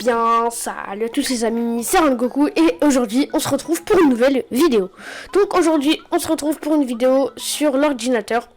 bien, salut à tous les amis, c'est Rengoku et aujourd'hui on se retrouve pour une nouvelle vidéo. Donc aujourd'hui on se retrouve pour une vidéo sur l'ordinateur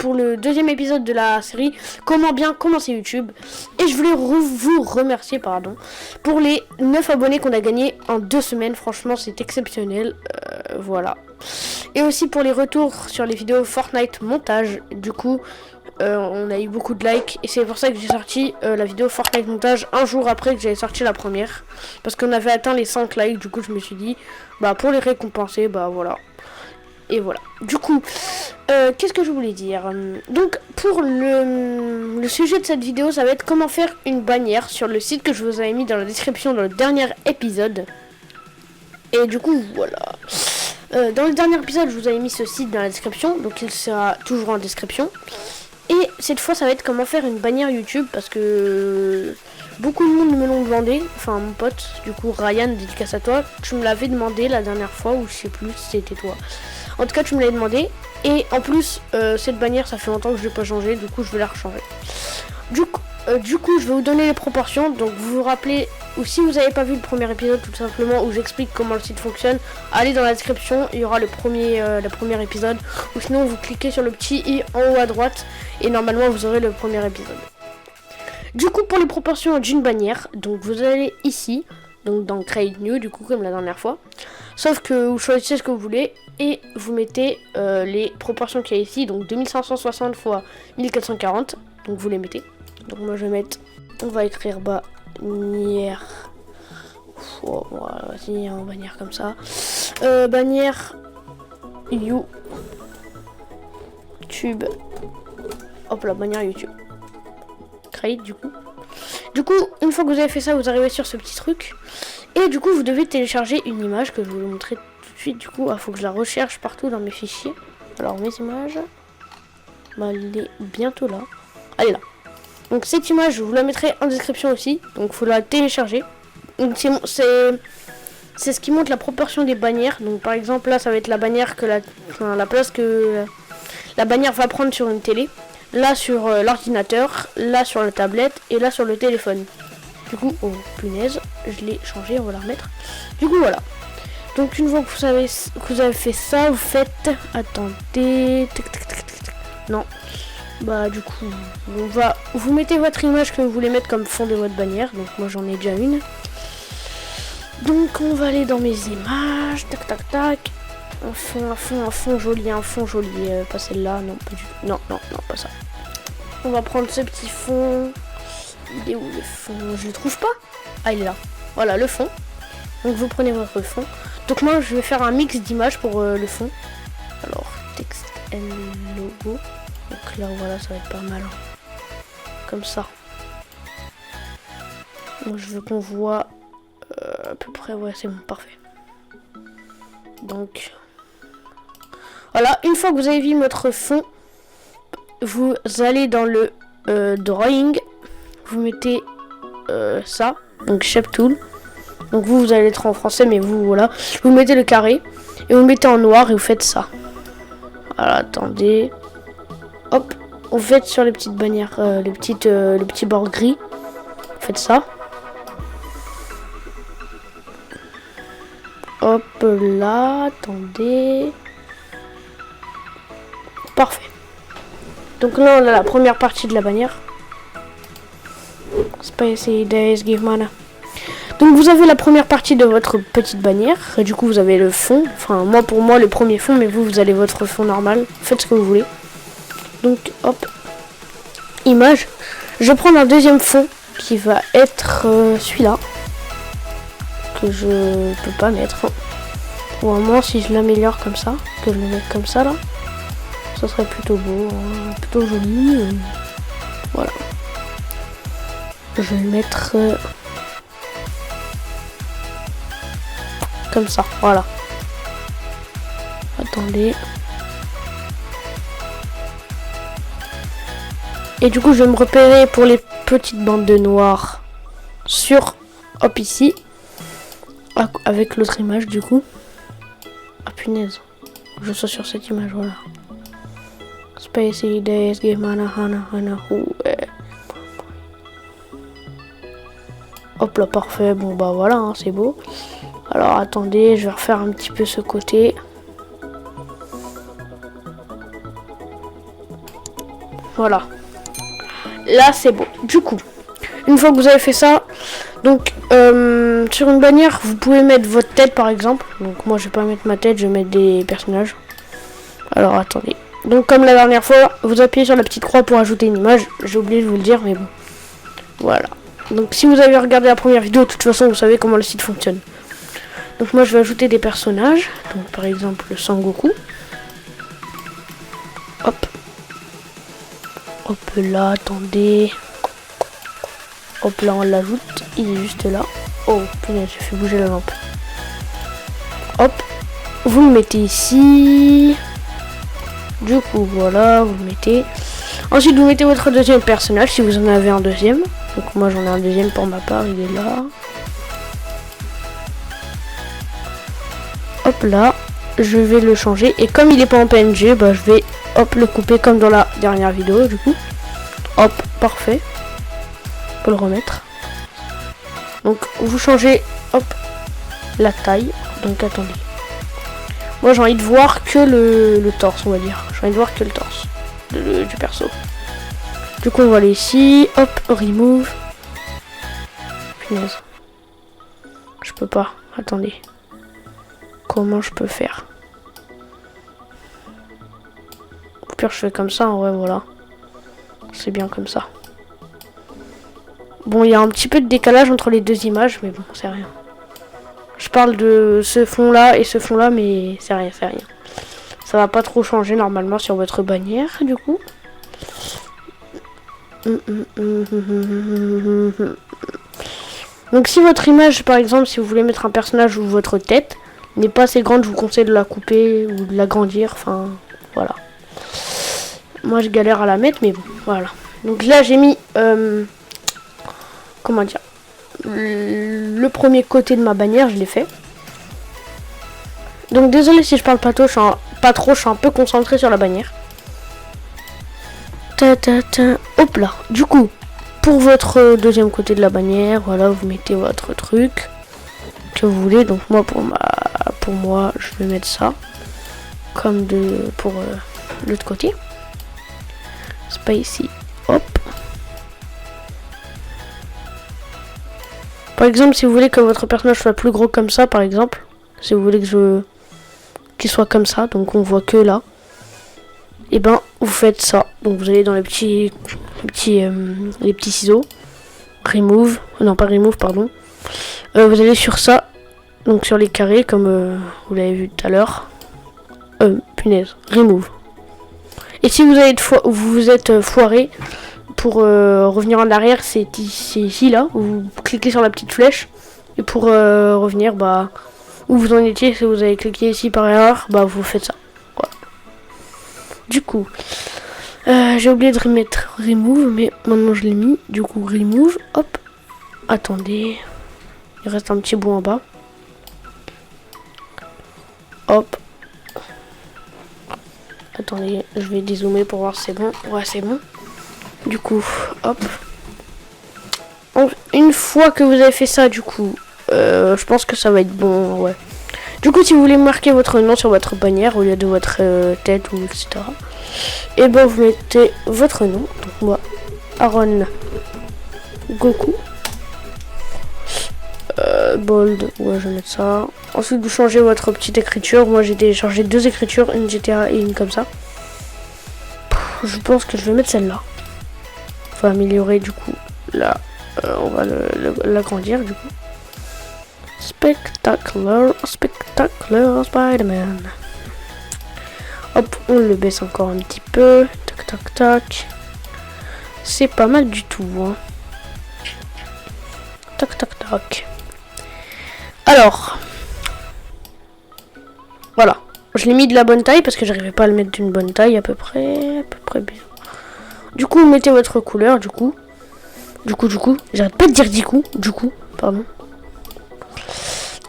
pour le deuxième épisode de la série Comment bien commencer YouTube. Et je voulais vous remercier pour les 9 abonnés qu'on a gagnés en 2 semaines, franchement c'est exceptionnel, voilà. Et aussi pour les retours sur les vidéos Fortnite montage, du coup on a eu beaucoup de likes et c'est pour ça que j'ai sorti la vidéo Fortnite montage un jour après que j'avais sorti la première, parce qu'on avait atteint les 5 likes. Du coup je me suis dit bah pour les récompenser, bah voilà. Et voilà, du coup qu'est-ce que je voulais dire, donc pour le sujet de cette vidéo, ça va être comment faire une bannière sur le site que je vous avais mis dans la description dans le dernier épisode. Et du coup voilà, dans le dernier épisode je vous avais mis ce site dans la description, donc il sera toujours en description. Et cette fois ça va être comment faire une bannière YouTube, parce que beaucoup de monde me l'ont demandé, enfin mon pote, du coup Ryan, dédicace à toi, tu me l'avais demandé la dernière fois, ou je sais plus si c'était toi. En tout cas tu me l'avais demandé, et en plus cette bannière ça fait longtemps que je l'ai pas changée, du coup je vais la rechanger. Du coup je vais vous donner les proportions, donc vous vous rappelez, ou si vous n'avez pas vu le premier épisode tout simplement où j'explique comment le site fonctionne, allez dans la description, il y aura le premier épisode, ou sinon vous cliquez sur le petit i en haut à droite et normalement vous aurez le premier épisode. Du coup pour les proportions d'une bannière, donc vous allez ici, donc dans Create New, du coup comme la dernière fois, sauf que vous choisissez ce que vous voulez et vous mettez les proportions qu'il y a ici, donc 2560 x 1440, donc vous les mettez. Donc moi je vais mettre, on va écrire bannière, oh, vas-y en bannière comme ça, bannière YouTube, hop là, bannière YouTube, create du coup. Du coup, une fois que vous avez fait ça, vous arrivez sur ce petit truc. Et du coup, vous devez télécharger une image que je vais vous montrer tout de suite. Du coup, il faut que je la recherche partout dans mes fichiers. Alors, mes images, elle est bientôt là. Elle est là. Donc, cette image, je vous la mettrai en description aussi. Donc, il faut la télécharger. Donc, c'est ce qui montre la proportion des bannières. Donc, par exemple, là, ça va être la bannière que la place que la bannière va prendre sur une télé. Là sur l'ordinateur, là sur la tablette et là sur le téléphone. Du coup, oh punaise, je l'ai changé, on va la remettre. Du coup voilà. Donc une fois que vous avez fait ça, vous faites, attendez, non, bah du coup, vous mettez votre image que vous voulez mettre comme fond de votre bannière. Donc moi j'en ai déjà une. Donc on va aller dans mes images, tac tac tac. Un fond joli, pas celle-là, non, pas du tout, non, pas ça. On va prendre ce petit fond. Il est où le fond? Je le trouve pas. Ah, il est là. Voilà, le fond. Donc vous prenez votre fond. Donc moi, je vais faire un mix d'images pour le fond. Alors, texte and logo. Donc là, voilà, ça va être pas mal. Comme ça. Donc je veux qu'on voit à peu près, ouais, c'est bon, parfait. Donc... voilà, une fois que vous avez vu votre fond, vous allez dans le drawing, vous mettez ça, donc shape tool. Donc vous allez être en français, mais vous voilà, vous mettez le carré et vous mettez en noir et vous faites ça. Voilà, attendez, hop, vous faites sur les petites bannières, le petit bord gris, vous faites ça. Hop là, attendez. Parfait. Donc là on a la première partie de la bannière. Spicy Days Give Mana. Donc vous avez la première partie de votre petite bannière. Et du coup vous avez le fond. Enfin pour moi le premier fond, mais vous avez votre fond normal. Faites ce que vous voulez. Donc hop. Image. Je vais prendre un deuxième fond qui va être celui-là. Que je peux pas mettre. Ou à moins si je l'améliore comme ça. Que je le mette comme ça là. Ça serait plutôt beau, plutôt joli. Voilà. Je vais le mettre comme ça. Voilà. Attendez. Et du coup, je vais me repérer pour les petites bandes de noir sur, hop ici, avec l'autre image du coup. Ah punaise. Je sois sur cette image, voilà. Spicy Days Give Mana Hana Hana. Hop là, parfait. Bon bah voilà, hein, c'est beau. Alors attendez, je vais refaire un petit peu ce côté. Voilà. Là c'est beau. Du coup, une fois que vous avez fait ça, donc sur une bannière, vous pouvez mettre votre tête par exemple. Donc moi je vais pas mettre ma tête, je vais mettre des personnages. Alors attendez. Donc comme la dernière fois, vous appuyez sur la petite croix pour ajouter une image. J'ai oublié de vous le dire, mais bon. Voilà. Donc si vous avez regardé la première vidéo, de toute façon vous savez comment le site fonctionne. Donc moi je vais ajouter des personnages. Donc par exemple le Sangoku. Hop. Hop là, attendez. Hop là on l'ajoute. Il est juste là. Oh punaise, j'ai fait bouger la lampe. Hop. Vous le mettez ici. Du coup voilà, vous le mettez. Ensuite vous mettez votre deuxième personnage si vous en avez un deuxième. Donc moi j'en ai un deuxième pour ma part, il est là. Hop là, je vais le changer. Et comme il est pas en PNG, bah je vais hop le couper comme dans la dernière vidéo du coup. Hop, parfait. On peut le remettre. Donc vous changez hop la taille. Donc attendez. Moi j'ai envie de voir que le torse, on va dire. J'ai envie de voir que le torse du perso. Du coup on va aller ici. Hop, remove. Punaise. Je peux pas. Attendez. Comment je peux faire? Au pire je fais comme ça, ouais voilà. C'est bien comme ça. Bon, il y a un petit peu de décalage entre les deux images, mais bon, c'est rien. Je parle de ce fond là et ce fond là, mais c'est rien, c'est rien. Ça va pas trop changer normalement sur votre bannière du coup. Donc si votre image, par exemple, si vous voulez mettre un personnage ou votre tête n'est pas assez grande, je vous conseille de la couper ou de l'agrandir, enfin voilà. Moi je galère à la mettre, mais bon, voilà. Donc là j'ai mis, comment dire, le premier côté de ma bannière, je l'ai fait. Donc désolé si je parle pas trop, je suis un peu concentré sur la bannière. Hop là, du coup, pour votre deuxième côté de la bannière, voilà, vous mettez votre truc que vous voulez. Donc moi pour moi je vais mettre ça comme pour l'autre côté. C'est pas ici. Hop. Par exemple, si vous voulez que votre personnage soit plus gros comme ça, par exemple, si vous voulez que qu'il soit comme ça, donc on voit que là, et ben vous faites ça. Donc vous allez dans les petits ciseaux, remove, non pas remove, pardon. Vous allez sur ça, donc sur les carrés comme vous l'avez vu tout à l'heure. Punaise, remove. Et si vous êtes foiré, pour revenir en arrière, c'est ici là, vous cliquez sur la petite flèche. Et pour revenir, bah, où vous en étiez, si vous avez cliqué ici par erreur, bah vous faites ça. Voilà. Du coup, j'ai oublié de remettre remove, mais maintenant je l'ai mis. Du coup, remove, hop. Attendez, il reste un petit bout en bas. Hop. Attendez, je vais dézoomer pour voir si c'est bon. Ouais, c'est bon. Du coup, hop. Une fois que vous avez fait ça, du coup, je pense que ça va être bon, ouais. Du coup, si vous voulez marquer votre nom sur votre bannière au lieu de votre tête ou etc. Et ben vous mettez votre nom. Donc moi, Aaron Goku. Bold, ouais, je vais mettre ça. Ensuite, vous changez votre petite écriture. Moi, j'ai téléchargé 2 écritures, une GTA et une comme ça. Je pense que je vais mettre celle-là. On va améliorer du coup. Là, on va l'agrandir du coup. Spectacular Spider-Man. Hop, on le baisse encore un petit peu. Tac, tac, tac. C'est pas mal du tout. Hein. Tac, tac, tac. Alors. Voilà. Je l'ai mis de la bonne taille parce que j'arrivais pas à le mettre d'une bonne taille à peu près bien. Du coup, vous mettez votre couleur, du coup. J'arrête pas de dire du coup, pardon.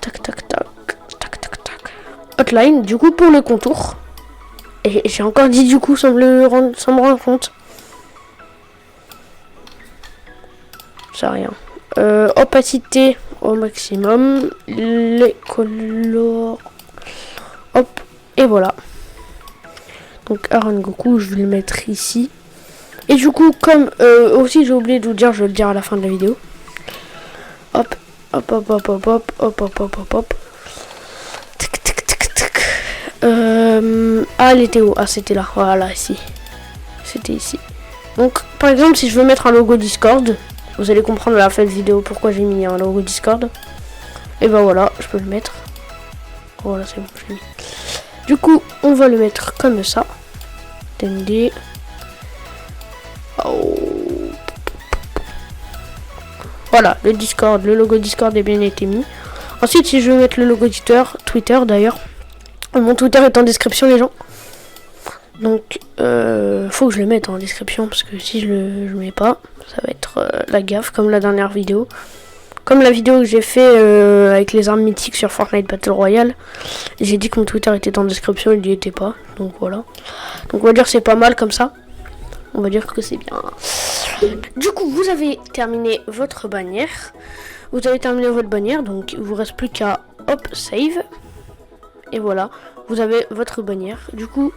Tac, tac, tac, tac, tac, tac. Outline, du coup, pour le contour. Et j'ai encore dit du coup sans me rendre compte. Ça rien. Opacité au maximum. Les couleurs. Hop. Et voilà. Donc Aaron Goku, je vais le mettre ici. Et du coup, comme aussi j'ai oublié de vous dire, je vais le dire à la fin de la vidéo. Hop, hop, hop, hop, hop, hop, hop, hop, hop, hop, hop. Tic, tic, tic, tic. Ah, elle était où? Ah, c'était là. Voilà, ici. C'était ici. Donc, par exemple, si je veux mettre un logo Discord, vous allez comprendre à la fin de la vidéo pourquoi j'ai mis un logo Discord. Et ben voilà, je peux le mettre. Voilà, c'est bon, je l'ai mis. Du coup, on va le mettre comme ça. TND. Oh. Voilà, le Discord, le logo Discord est bien été mis. Ensuite, si je veux mettre le logo Twitter d'ailleurs, mon Twitter est en description, les gens. Donc, faut que je le mette en description parce que si je le mets pas, ça va être la gaffe comme la dernière vidéo. Comme la vidéo que j'ai fait avec les armes mythiques sur Fortnite Battle Royale, j'ai dit que mon Twitter était en description, il n'y était pas. Donc voilà. Donc on va dire que c'est pas mal comme ça. On va dire que c'est bien. Du coup, vous avez terminé votre bannière. Vous avez terminé votre bannière, donc il vous reste plus qu'à hop, save. Et voilà, vous avez votre bannière. Du coup,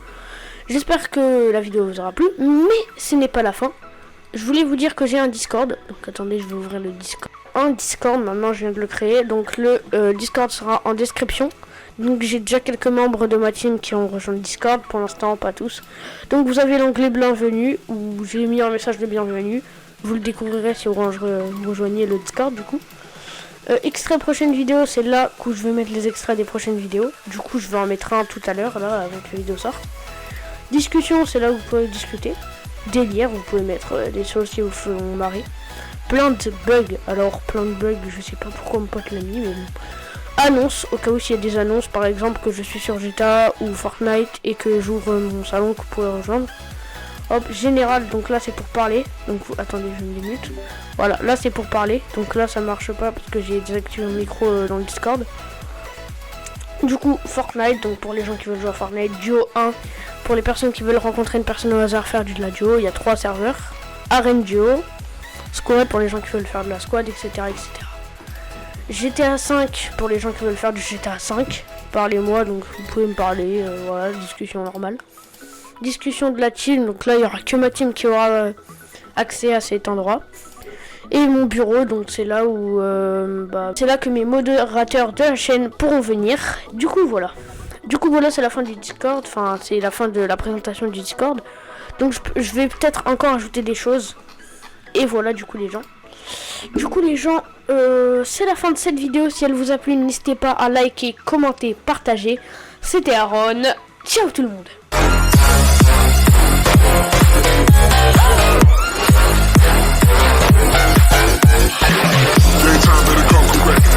j'espère que la vidéo vous aura plu, mais ce n'est pas la fin. Je voulais vous dire que j'ai un Discord. Donc attendez, je vais ouvrir le Discord. Un Discord, maintenant je viens de le créer. Donc le Discord sera en description. Donc j'ai déjà quelques membres de ma team qui ont rejoint le Discord. Pour l'instant, pas tous. Donc vous avez l'onglet bienvenue où j'ai mis un message de bienvenue. Vous le découvrirez si vous rejoignez le Discord du coup. Extrait prochaine vidéo, c'est là où je vais mettre les extraits des prochaines vidéos. Du coup, je vais en mettre un tout à l'heure, là, avant que la vidéo sorte. Discussion, c'est là où vous pouvez discuter. Délire, vous pouvez mettre des choses qui vous font marrer. Plein de bugs, alors plein de bugs, je sais pas pourquoi mon pote l'a mis, mais bon. Annonce, au cas où s'il y a des annonces, par exemple que je suis sur GTA ou Fortnite et que j'ouvre mon salon que vous pouvez rejoindre. Hop, général, donc là c'est pour parler. Donc attendez, je me démute. Voilà, là c'est pour parler. Donc là ça marche pas parce que j'ai désactivé mon micro dans le Discord. Du coup, Fortnite, donc pour les gens qui veulent jouer à Fortnite, Duo 1, pour les personnes qui veulent rencontrer une personne au hasard, faire de la duo, il y a 3 serveurs. Arène Duo, Squad pour les gens qui veulent faire de la squad, etc. etc. GTA 5 pour les gens qui veulent faire du GTA 5. Parlez-moi, donc vous pouvez me parler, voilà, discussion normale. Discussion de la team, donc là il n'y aura que ma team qui aura accès à cet endroit. Et mon bureau, donc c'est là où c'est là que mes modérateurs de la chaîne pourront venir. Du coup voilà, c'est la fin du Discord, enfin c'est la fin de la présentation du Discord. Donc je vais peut-être encore ajouter des choses. Et voilà du coup les gens. C'est la fin de cette vidéo. Si elle vous a plu, n'hésitez pas à liker, commenter, partager. C'était Aaron. Ciao tout le monde. Daytime better come correct.